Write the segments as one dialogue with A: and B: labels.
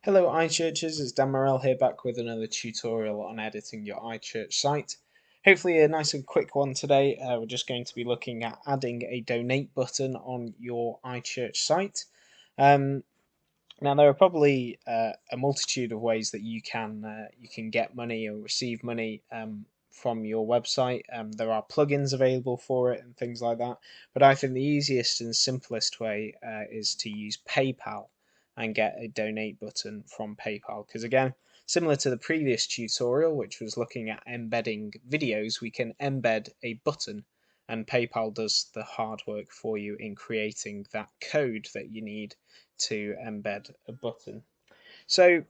A: Hello iChurches, it's Dan Morell here back with another tutorial on editing your iChurch site. Hopefully a nice and quick one today. We're just going to be looking at adding a donate button on your iChurch site. Now there are probably a multitude of ways that you can get money or receive money from your website. There are plugins available for it and things like that. But I think the easiest and simplest way is to use PayPal and get a donate button from PayPal. Because again, similar to the previous tutorial, which was looking at embedding videos, we can embed a button and PayPal does the hard work for you in creating that code that you need to embed a button. So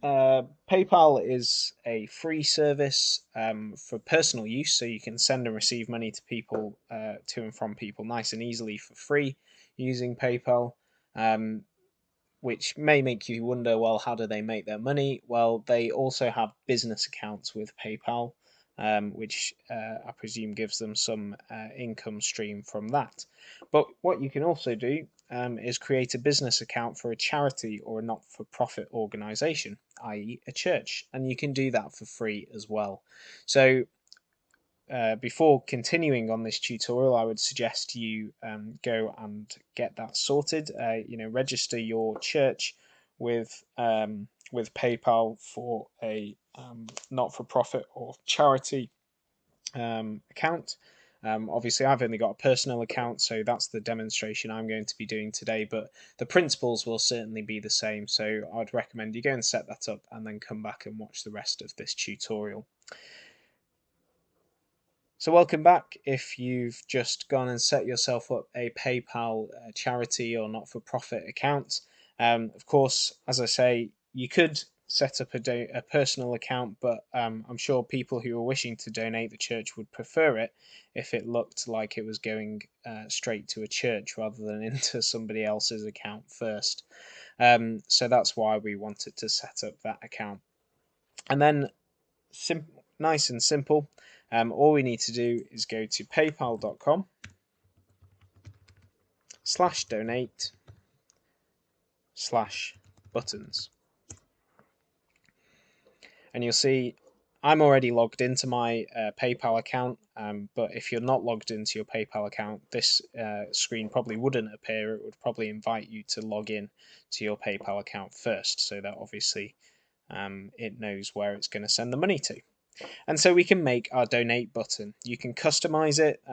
A: PayPal is a free service for personal use, so you can send and receive money to people, to and from people, nice and easily for free using PayPal. Which may make you wonder, well, how do they make their money? Well, they also have business accounts with PayPal, which I presume gives them some income stream from that. But what you can also do is create a business account for a charity or a not-for-profit organization, i.e. a church, and you can do that for free as well. So before continuing on this tutorial, I would suggest you go and get that sorted. Register your church with PayPal for a not-for-profit or charity account. Obviously, I've only got a personal account, so that's the demonstration I'm going to be doing today, but the principles will certainly be the same, so I'd recommend you go and set that up and then come back and watch the rest of this tutorial. So welcome back. If you've just gone and set yourself up a PayPal charity or not-for-profit account, of course, as I say, you could set up a personal account, but I'm sure people who are wishing to donate the church would prefer it if it looked like it was going straight to a church rather than into somebody else's account first. So that's why we wanted to set up that account. And then nice and simple. All we need to do is go to paypal.com/donate/buttons. And you'll see I'm already logged into my PayPal account, but if you're not logged into your PayPal account, this screen probably wouldn't appear. It would probably invite you to log in to your PayPal account first, so that obviously it knows where it's going to send the money to. And so we can make our donate button. You can customize it.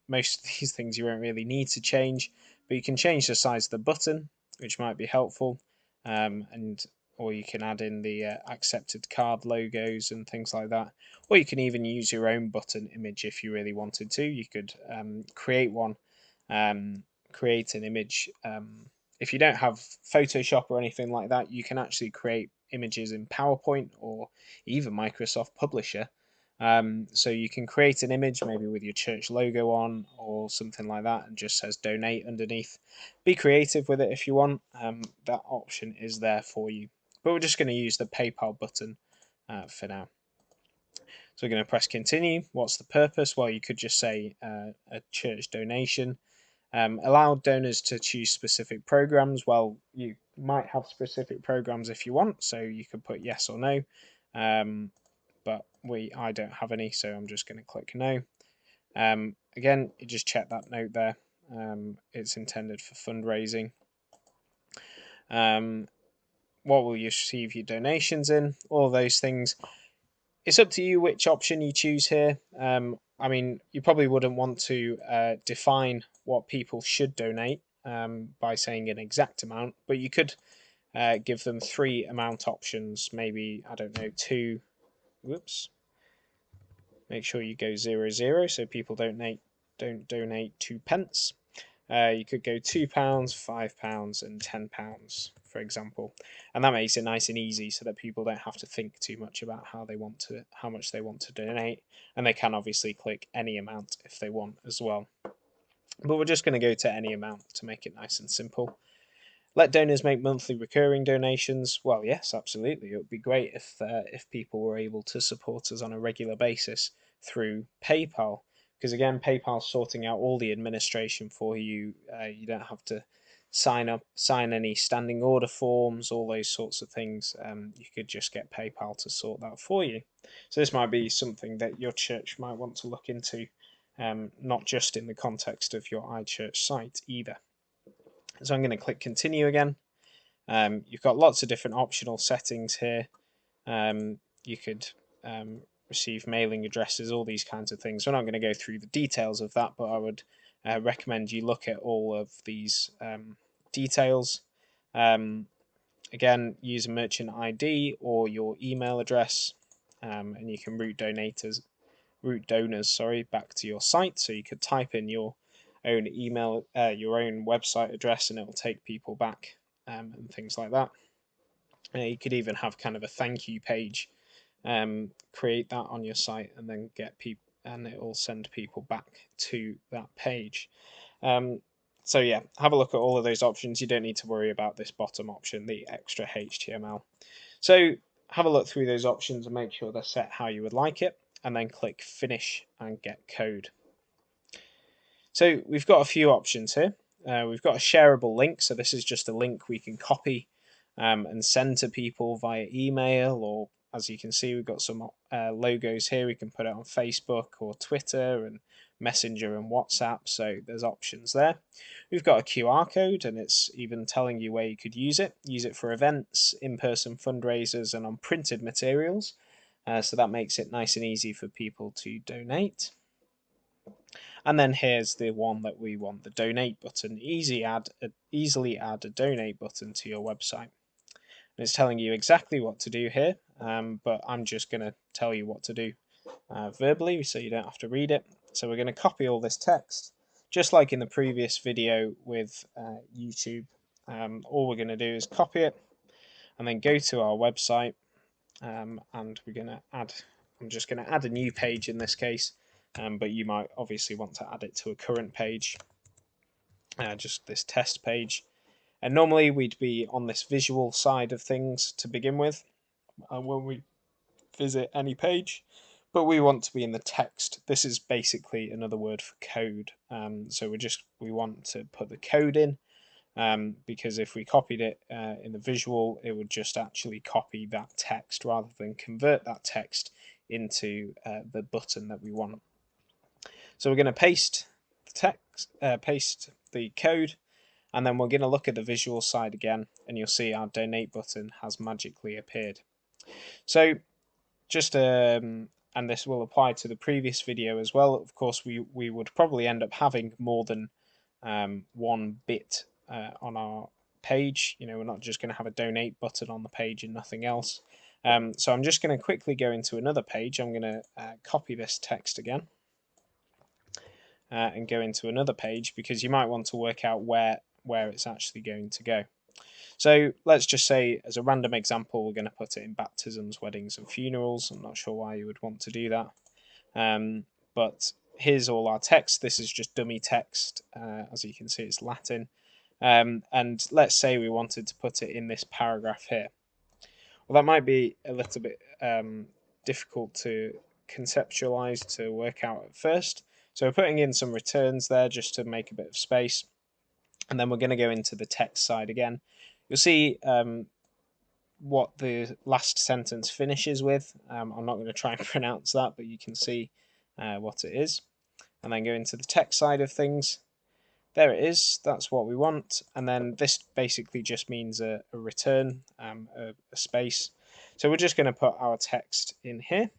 A: Most of these things you won't really need to change, but you can change the size of the button, which might be helpful. Or you can add in the accepted card logos and things like that. Or you can even use your own button image if you really wanted to. You could create one, create an image. If you don't have Photoshop or anything like that, you can actually create images in PowerPoint or even Microsoft Publisher. So you can create an image maybe with your church logo on or something like that and just says donate underneath. Be creative with it if you want. That option is there for you. But we're just going to use the PayPal button for now. So we're going to press continue. What's the purpose? Well, you could just say a church donation. Allow donors to choose specific programs. Well, you might have specific programs if you want, so you could put yes or no. But I don't have any, so I'm just going to click no. Again, you just check that note there. It's intended for fundraising. What will you receive your donations in? All those things. It's up to you which option you choose here. I mean, you probably wouldn't want to define what people should donate by saying an exact amount, but you could give them 3 amount options. Maybe, I don't know, 2. Whoops. Make sure you go 00 so people don't donate 2 pence. You could go £2, £5, and £10, for example, and that makes it nice and easy so that people don't have to think too much about how much they want to donate, and they can obviously click any amount if they want as well. But we're just going to go to any amount to make it nice and simple. Let donors make monthly recurring donations. Well, yes, absolutely. It would be great if people were able to support us on a regular basis through PayPal. Because again, PayPal's sorting out all the administration for you. You don't have to sign any standing order forms, all those sorts of things. You could just get PayPal to sort that for you. So this might be something that your church might want to look into, not just in the context of your iChurch site either. So I'm going to click continue again. You've got lots of different optional settings here. You could receive mailing addresses, all these kinds of things. We're not going to go through the details of that, but I would recommend you look at all of these details. Again, use a merchant ID or your email address, and you can route donors back to your site. So you could type in your own email, your own website address, and it will take people back, and things like that. You could even have kind of a thank you page. Create that on your site, and then get people, and it will send people back to that page. So yeah, have a look at all of those options. You don't need to worry about this bottom option, the extra HTML. So have a look through those options and make sure they're set how you would like it, and then click finish and get code. So we've got a few options here. We've got a shareable link, so this is just a link we can copy and send to people via email, or as you can see, we've got some logos here. We can put it on Facebook or Twitter and Messenger and WhatsApp, so there's options there. We've got a QR code, and it's even telling you where you could use it. Use it for events, in-person fundraisers, and on printed materials. So that makes it nice and easy for people to donate. And then here's the one that we want, the donate button. Easily add a donate button to your website. And it's telling you exactly what to do here, but I'm just going to tell you what to do verbally, so you don't have to read it. So we're going to copy all this text, just like in the previous video with YouTube. All we're going to do is copy it, and then go to our website, and we're going to add. I'm just going to add a new page in this case, but you might obviously want to add it to a current page, just this test page. And normally we'd be on this visual side of things to begin with when we visit any page, but we want to be in the text. This is basically another word for code. So we want to put the code in, because if we copied it in the visual, it would just actually copy that text rather than convert that text into the button that we want. So we're going to paste the text, paste the code, and then we're going to look at the visual side again, and you'll see our donate button has magically appeared. So just and this will apply to the previous video as well. Of course, we would probably end up having more than one bit on our page. We're not just going to have a donate button on the page and nothing else. So I'm just going to quickly go into another page. I'm going to copy this text again. And go into another page, because you might want to work out where it's actually going to go. So let's just say, as a random example, we're going to put it in baptisms, weddings, and funerals. I'm not sure why you would want to do that. But here's all our text. This is just dummy text. As you can see, it's Latin. And let's say we wanted to put it in this paragraph here. Well, that might be a little bit difficult to conceptualize, to work out at first. So we're putting in some returns there just to make a bit of space. And then we're going to go into the text side again. You'll see what the last sentence finishes with. I'm not going to try and pronounce that, but you can see what it is. And then go into the text side of things. There it is. That's what we want. And then this basically just means a return, a space. So we're just going to put our text in here.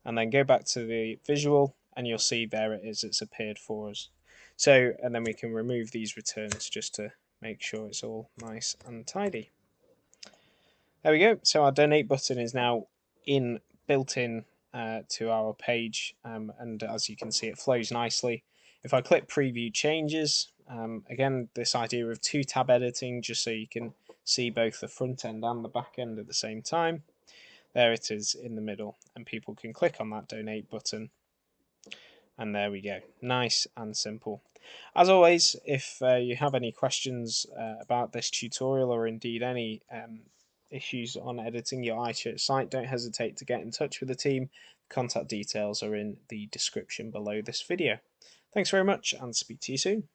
A: And then go back to the visual, and you'll see there it is. It's appeared for us. So, and then we can remove these returns just to make sure it's all nice and tidy. There we go. So our donate button is now built in to our page, and as you can see, it flows nicely. If I click preview changes, again, this idea of 2-tab editing, just so you can see both the front end and the back end at the same time. There it is in the middle, and people can click on that donate button, and there we go. Nice and simple. As always, if you have any questions about this tutorial, or indeed any issues on editing your iChurch site, don't hesitate to get in touch with the team. Contact details are in the description below this video. Thanks very much, and speak to you soon.